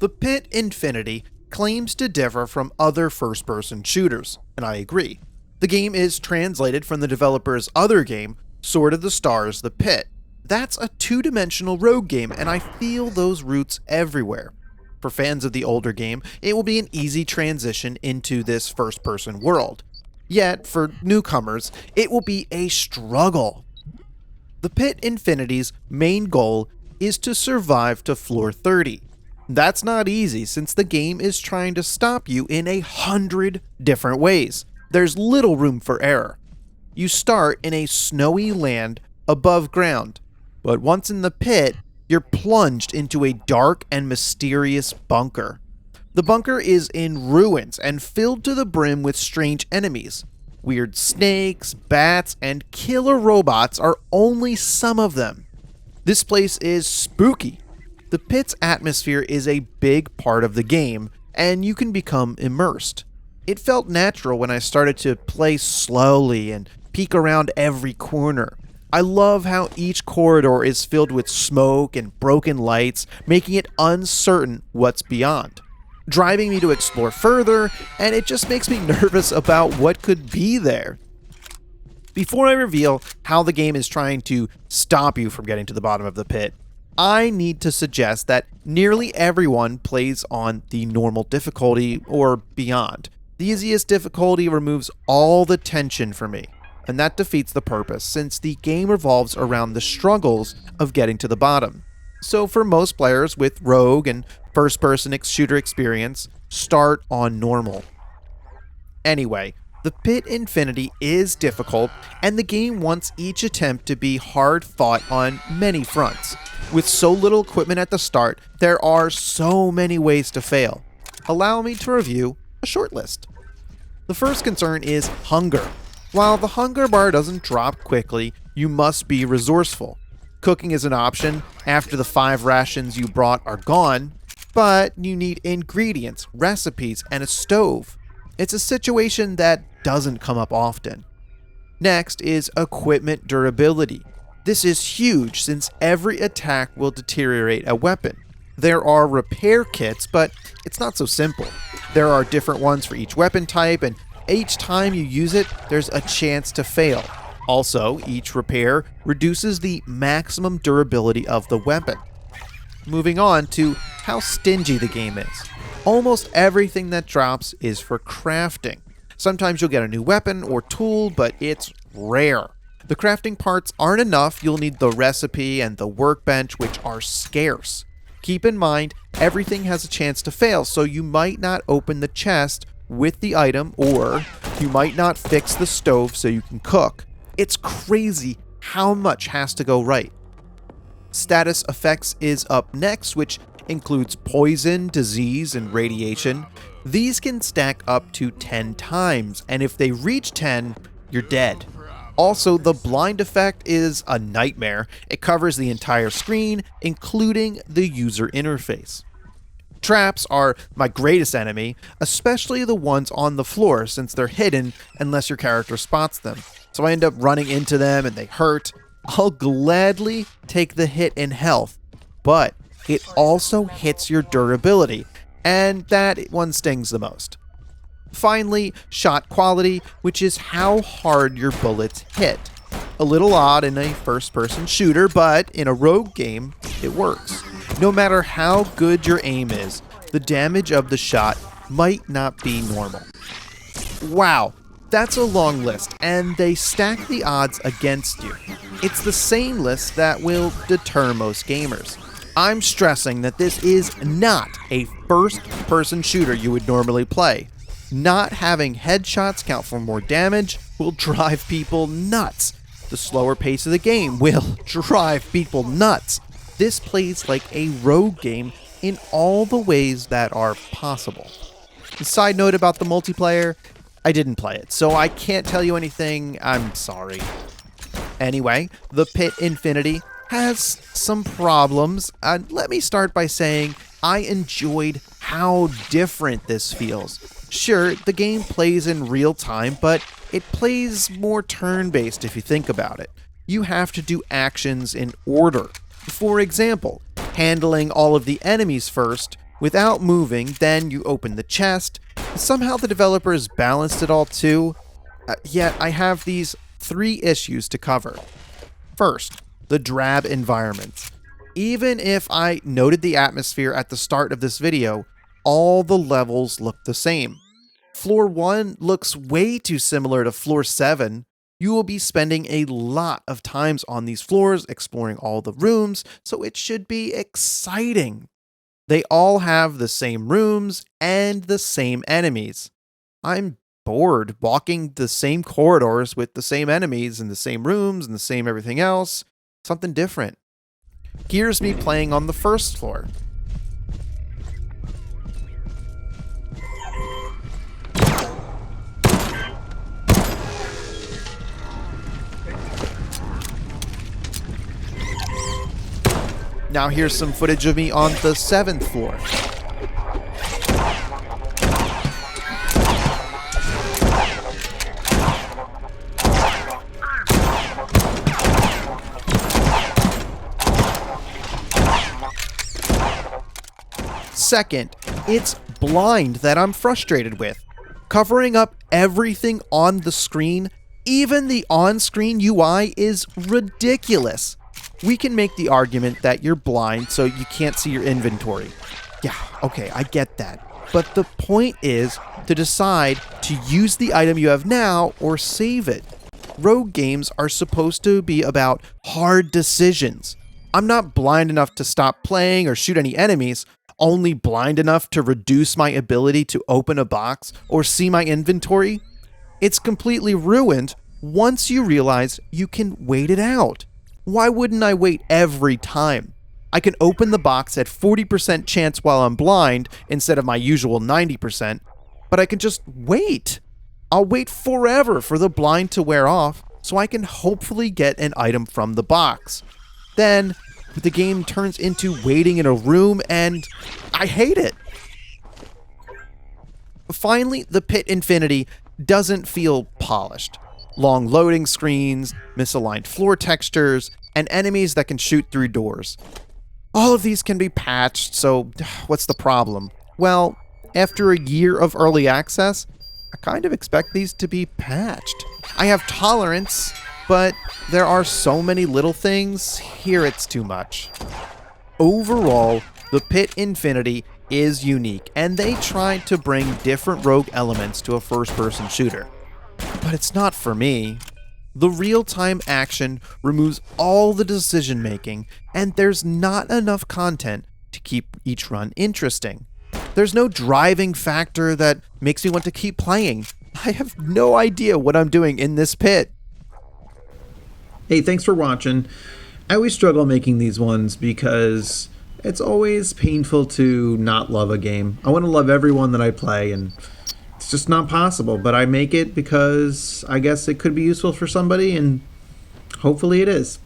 The Pit Infinity claims to differ from other first-person shooters, and I agree. The game is translated from the developer's other game, Sword of the Stars: The Pit. That's a two-dimensional rogue game, and I feel those roots everywhere. For fans of the older game, it will be an easy transition into this first-person world. Yet, for newcomers, it will be a struggle. The Pit Infinity's main goal is to survive to floor 30. That's not easy since the game is trying to stop you in 100 different ways. There's little room for error. You start in a snowy land above ground, but once in the pit, you're plunged into a dark and mysterious bunker. The bunker is in ruins and filled to the brim with strange enemies. Weird snakes, bats, and killer robots are only some of them. This place is spooky. The pit's atmosphere is a big part of the game, and you can become immersed. It felt natural when I started to play slowly and peek around every corner. I love how each corridor is filled with smoke and broken lights, making it uncertain what's beyond, driving me to explore further, and it just makes me nervous about what could be there. Before I reveal how the game is trying to stop you from getting to the bottom of the pit, I need to suggest that nearly everyone plays on the normal difficulty or beyond. The easiest difficulty removes all the tension for me, and that defeats the purpose since the game revolves around the struggles of getting to the bottom. So for most players with rogue and first-person shooter experience, start on normal. Anyway, the Pit Infinity is difficult, and the game wants each attempt to be hard-fought on many fronts. With so little equipment at the start, there are so many ways to fail. Allow me to review a short list. The first concern is hunger. While the hunger bar doesn't drop quickly, you must be resourceful. Cooking is an option after the 5 rations you brought are gone, but you need ingredients, recipes, and a stove. It's a situation that doesn't come up often. Next is equipment durability. This is huge since every attack will deteriorate a weapon. There are repair kits, but it's not so simple. There are different ones for each weapon type, and each time you use it, there's a chance to fail. Also, each repair reduces the maximum durability of the weapon. Moving on to how stingy the game is. Almost everything that drops is for crafting. Sometimes you'll get a new weapon or tool, but it's rare. The crafting parts aren't enough, you'll need the recipe and the workbench, which are scarce. Keep in mind, everything has a chance to fail, so you might not open the chest with the item, or you might not fix the stove so you can cook. It's crazy how much has to go right. Status effects is up next, which includes poison, disease, and radiation. These can stack up to 10 times, and if they reach 10, you're dead. Also, the blind effect is a nightmare. It covers the entire screen, including the user interface. Traps are my greatest enemy, especially the ones on the floor since they're hidden unless your character spots them. So I end up running into them and they hurt. I'll gladly take the hit in health, but it also hits your durability, and that one stings the most. Finally, shot quality, which is how hard your bullets hit. A little odd in a first-person shooter, but in a rogue game, it works. No matter how good your aim is, the damage of the shot might not be normal. Wow, that's a long list, and they stack the odds against you. It's the same list that will deter most gamers. I'm stressing that this is not a first-person shooter you would normally play. Not having headshots count for more damage will drive people nuts. The slower pace of the game will drive people nuts. This plays like a rogue game in all the ways that are possible. A side note about the multiplayer, I didn't play it, so I can't tell you anything. I'm sorry. Anyway, the Pit Infinity has some problems. Let me start by saying I enjoyed how different this feels. Sure, the game plays in real time, but it plays more turn-based if you think about it. You have to do actions in order. For example, handling all of the enemies first without moving. Then you open the chest. Somehow the developers balanced it all too. Yet I have these 3 issues to cover. First, the drab environment. Even if I noted the atmosphere at the start of this video, all the levels look the same. Floor 1 looks way too similar to Floor 7. You will be spending a lot of times on these floors, exploring all the rooms, so it should be exciting. They all have the same rooms and the same enemies. I'm bored walking the same corridors with the same enemies and the same rooms and the same everything else. Something different. Here's me playing on the first floor. Now here's some footage of me on the 7th floor. Second, it's blind that I'm frustrated with. Covering up everything on the screen, even the on-screen UI, is ridiculous. We can make the argument that you're blind so you can't see your inventory. Yeah, okay, I get that. But the point is to decide to use the item you have now or save it. Rogue games are supposed to be about hard decisions. I'm not blind enough to stop playing or shoot any enemies, only blind enough to reduce my ability to open a box or see my inventory. It's completely ruined once you realize you can wait it out. Why wouldn't I wait every time? I can open the box at 40% chance while I'm blind instead of my usual 90%, but I can just wait. I'll wait forever for the blind to wear off so I can hopefully get an item from the box. Then the game turns into waiting in a room and I hate it. Finally, the Pit Infinity doesn't feel polished. Long loading screens, misaligned floor textures, and enemies that can shoot through doors. All of these can be patched, so what's the problem? Well, after a year of early access, I kind of expect these to be patched. I have tolerance, but there are so many little things, here it's too much. Overall, the Pit Infinity is unique, and they tried to bring different rogue elements to a first-person shooter. But it's not for me. The real-time action removes all the decision-making, and there's not enough content to keep each run interesting. There's no driving factor that makes me want to keep playing. I have no idea what I'm doing in this pit. Hey, thanks for watching. I always struggle making these ones because it's always painful to not love a game. I want to love everyone that I play, and it's just not possible, but I make it because I guess it could be useful for somebody, and hopefully it is.